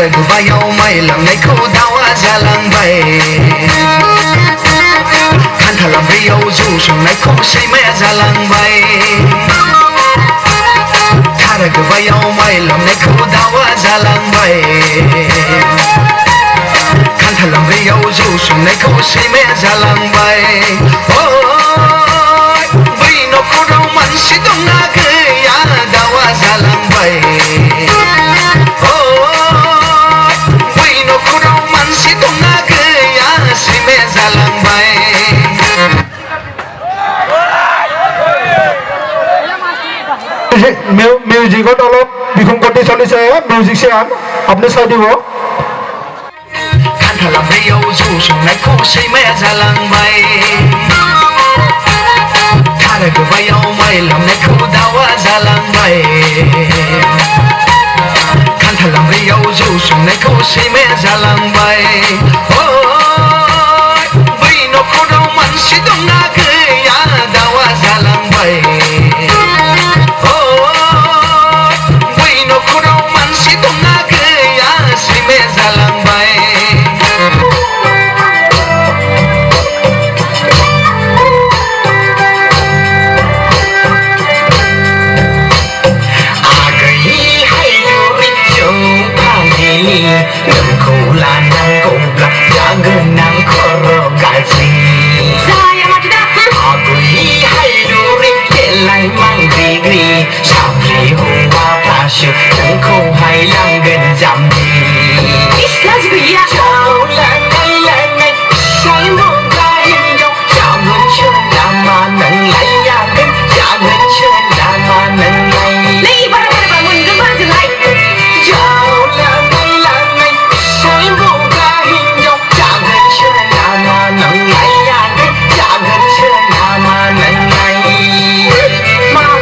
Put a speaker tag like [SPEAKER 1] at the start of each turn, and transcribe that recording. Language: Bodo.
[SPEAKER 1] गोबायाव माइ लामनायखौ दावा जालांबाय खान्थाल आमब्रैयाव जौ संनायखौ सैमाया जालांबाय थारा गोबायाव माइ लामनायखौ दावा जालांबाय खान्थाल आमब्रैयाव जौ संनायखौ सैमाया जालांबाय बै न'खराव मानसि दंना गैया दावा जालांबाय
[SPEAKER 2] মিউজিকত অলপ বিসংগতি চলিছে মিউজিচিয়ান আপুনি চাই দিব
[SPEAKER 1] खान्थाल आमब्रैयाव जौ संनायखौ सैमाया जालांबाय थारा गोबायाव माइ लामनायखौ दावा जालांबाय खान्थाल आमब्रैयाव जौ संनायखौ सैमाया जालांबाय बै न'खराव मानसि दंना गैया दावा जालांबाय नोंखौ लानांगौब्ला जागोन आं खर' गाज्रि आगुनि हायलुरि देलाय मांग्रिग्रि साफ्रि हौवाफ्रासो नोंखौहाय लांगोन जाम्बि